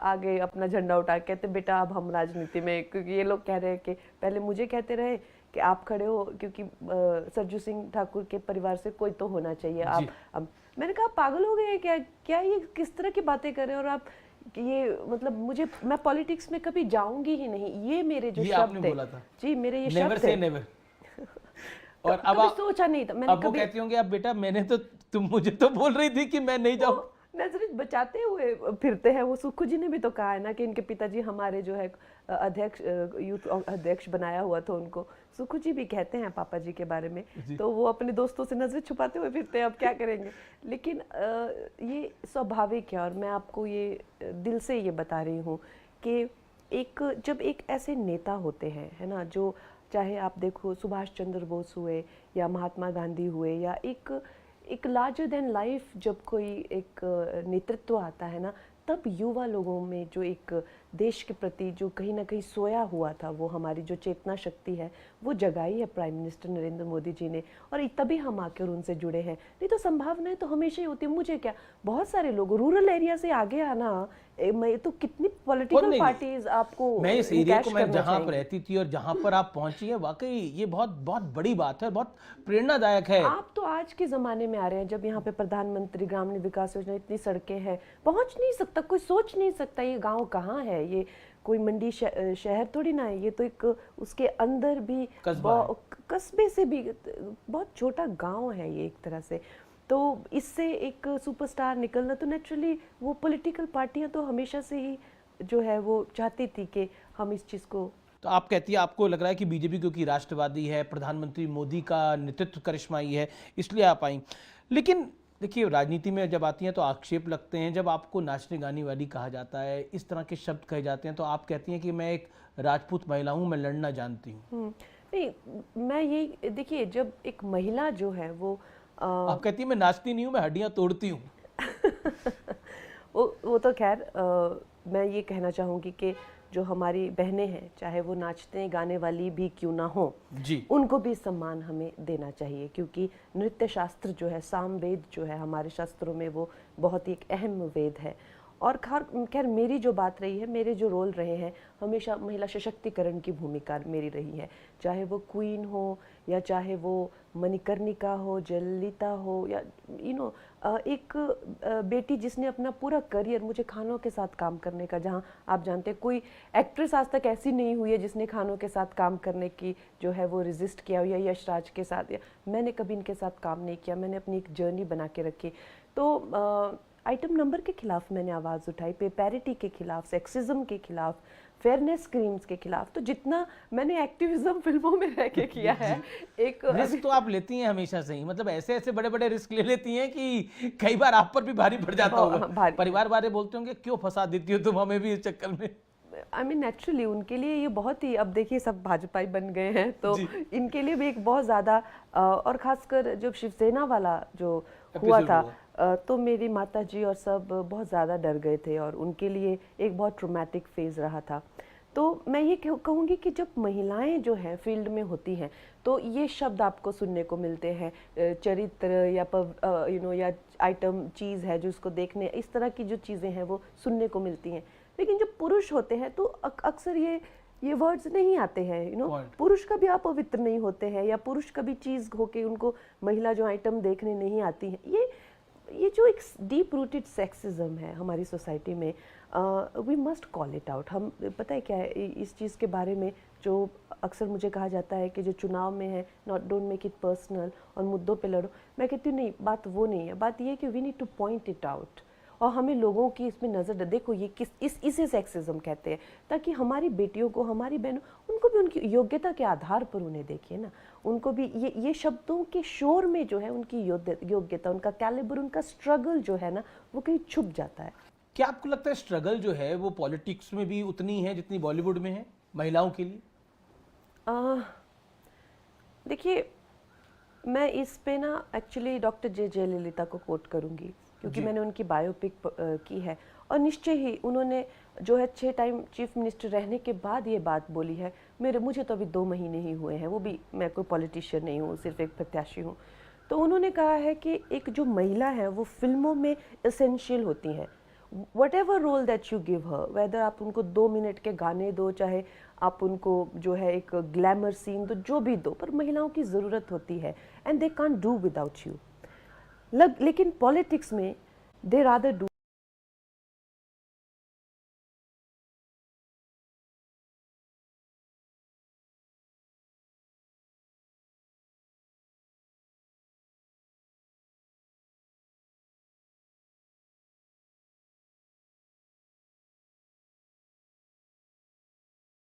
आगे अपना झंडा उठा के कहते बेटा अब हम राजनीति में, क्योंकि ये लोग कह रहे हैं कि पहले मुझे कहते रहे कि आप खड़े हो क्योंकि सरजू सिंह ठाकुर के परिवार से कोई तो होना चाहिए आप। अब मैंने कहा पागल हो गए हैं क्या, क्या ये किस तरह की बातें कर रहे हैं, और आप ये मतलब मुझे, मैं पॉलिटिक्स में कभी जाऊंगी ही नहीं, ये मेरे जो शब्द थे जी, मेरे ये शब्द थे। और अब सोचा नहीं था मैंने। अब वो कहती होंगे अब बेटा मैंने तो, तुम मुझे तो बोल रही थी कि मैं नहीं जाऊँ। नजर बचाते हुए फिरते हैं। वो सुक्खू जी ने भी तो कहा है ना कि इनके पिताजी हमारे जो है अध्यक्ष, यूथ अध्यक्ष बनाया हुआ था उनको। सुक्खू जी भी कहते हैं पापा जी के बारे में, तो वो अपने दोस्तों से नजर छुपाते हुए फिरते हैं, अब क्या करेंगे। लेकिन ये स्वाभाविक है, और मैं आपको ये दिल से ये बता रही हूँ कि जब एक ऐसे नेता होते हैं, है ना, जो चाहे आप देखो सुभाष चंद्र बोस हुए या महात्मा गांधी हुए, या एक लार्जर देन लाइफ जब कोई एक नेतृत्व आता है ना, तब युवा लोगों में जो एक देश के प्रति जो कहीं ना कहीं सोया हुआ था, वो हमारी जो चेतना शक्ति है वो जगाई है प्राइम मिनिस्टर नरेंद्र मोदी जी ने, और तभी हम आकर उनसे जुड़े हैं। नहीं तो संभावनाएं तो हमेशा ही होती है। मुझे क्या, बहुत सारे लोग रूरल एरिया से आगे आना, मैं तो कितनी पॉलिटिकल पार्टीज आपको, मैं इस एरिया को, मैं जहां पर रहती थी और जहां पर आप पहुंची है, वाकई ये बहुत बहुत बड़ी बात है, बहुत प्रेरणादायक है। आप तो आज के जमाने में आ रहे हैं जब यहाँ पे प्रधानमंत्री ग्रामीण विकास योजना, इतनी सड़कें हैं, पहुंच नहीं सकता कोई, सोच नहीं सकता ये गांव कहाँ है, ये कोई मंडी शहर थोड़ी ना है, ये तो एक उसके अंदर भी कस्बे से भी बहुत छोटा गांव है ये एक तरह से। तो इससे एक सुपरस्टार निकलना, तो नेचुरली वो पॉलिटिकल पार्टियां तो हमेशा से ही जो है वो चाहती थी कि हम इस चीज़ को। तो आप कहती है आपको लग रहा है कि बीजेपी क्योंकि राष्ट्रवादी है, प्रधानमंत्री मोदी का नेतृत्व करिश्माई है, इसलिए आप आई। लेकिन देखिए राजनीति में जब आती हैं तो आक्षेप लगते हैं, जब आपको नाचने गाने वाली कहा जाता है, इस तरह के शब्द कहे जाते हैं, तो आप कहती हैं कि मैं एक राजपूत महिला हूँ, मैं लड़ना जानती हूँ। नहीं, मैं यही देखिए, जब एक महिला जो है वो आप कहती है मैं नाचती नहीं हूँ, मैं हड्डियाँ तोड़ती हूँ। वो तो खैर मैं ये कहना चाहूँगी कि जो हमारी बहनें हैं, चाहे वो नाचने गाने वाली भी क्यों ना हो जी, उनको भी सम्मान हमें देना चाहिए, क्योंकि नृत्य शास्त्र जो है, सामवेद जो है हमारे शास्त्रों में, वो बहुत ही एक अहम वेद है। और खैर मेरी जो बात रही है, मेरे जो रोल रहे हैं, हमेशा महिला सशक्तिकरण की भूमिका मेरी रही है, चाहे वो क्वीन हो या चाहे वो मणिकर्णिका हो, जयललिता हो, या एक बेटी जिसने अपना पूरा करियर, मुझे खानों के साथ काम करने का, जहाँ आप जानते हैं कोई एक्ट्रेस आज तक ऐसी नहीं हुई है जिसने खानों के साथ काम करने की जो है वो रेजिस्ट किया, या यशराज के साथ, या मैंने कभी इनके साथ काम नहीं किया, मैंने अपनी एक जर्नी बना के रखी। तो आइटम नंबर के खिलाफ मैंने आवाज़ उठाई, पे पैरिटी के खिलाफ, सेक्सिज्म के खिलाफ, फेयरनेस स्क्रीम्स के खिलाफ। तो जितना मैंने एक्टिविज्म फिल्मों में रह के किया है, एक रिस्क तो आप लेती हैं हमेशा से ही, मतलब ऐसे ऐसे बड़े बड़े रिस्क ले लेती हैं कि कई बार आप पर भी भारी पड़ जाता होगा। परिवार वाले बोलते होंगे क्यों फंसा देती हो तुम हमें भी इस चक्कर में। I mean, नेचुरली उनके लिए ये बहुत ही, अब देखिए सब भाजपाई बन गए हैं, तो इनके लिए भी एक बहुत ज़्यादा, और ख़ासकर जब शिवसेना वाला जो हुआ था, तो मेरी माता जी और सब बहुत ज़्यादा डर गए थे, और उनके लिए एक बहुत ट्रोमैटिक फेज़ रहा था। तो मैं ये कहूँगी कि जब महिलाएं जो हैं फील्ड में होती हैं, तो ये शब्द आपको सुनने को मिलते हैं, चरित्र या या आइटम चीज़ है जो उसको देखने, इस तरह की जो चीज़ें हैं वो सुनने को मिलती हैं। लेकिन जब पुरुष होते हैं तो अक्सर ये वर्ड्स नहीं आते हैं, पुरुष कभी अपवित्र नहीं होते हैं, या पुरुष कभी चीज़ होके उनको महिला जो आइटम देखने नहीं आती है। ये जो एक डीप रूटेड सेक्सिज्म है हमारी सोसाइटी में, we must call it out. हम, पता है क्या है, इस चीज़ के बारे में जो अक्सर मुझे कहा जाता है कि जो चुनाव में है, डोंट मेक इट पर्सनल, और मुद्दों पे लड़ो। मैं कहती हूँ नहीं, बात वो नहीं है, बात ये है कि we need to point it out, और हमें लोगों की इसमें नज़र, देखो ये इसे सेक्सिज्म कहते हैं, ताकि हमारी बेटियों को, हमारी बहनों, उनको भी उनकी योग्यता के आधार पर उन्हें देखिए ना, उनको भी ये शब्दों के शोर में जो है उनकी योग्यता, उनका कैलिबर, उनका स्ट्रगल जो है ना, वो कहीं छुप जाता है। क्या आपको लगता है स्ट्रगल जो है वो पॉलिटिक्स में भी उतनी है जितनी बॉलीवुड में है महिलाओं के लिए? देखिए, मैं इस पे ना एक्चुअली डॉक्टर जयललिता को कोट करूँगी, क्योंकि मैंने उनकी बायोपिक की है, और निश्चय ही उन्होंने जो है 6 टाइम चीफ मिनिस्टर रहने के बाद ये बात बोली है। मुझे तो अभी 2 महीने ही हुए हैं, वो भी मैं कोई पॉलिटिशियन नहीं हूँ, सिर्फ एक प्रत्याशी हूँ। तो उन्होंने कहा है कि एक जो महिला है वो फिल्मों में एसेंशियल होती हैं, whatever role that you give her, whether आप उनको 2 मिनट के गाने दो, चाहे आप उनको जो है एक ग्लैमर सीन दो, जो भी दो, पर महिलाओं की ज़रूरत होती है and they can't do without you. लेकिन पॉलिटिक्स में they rather do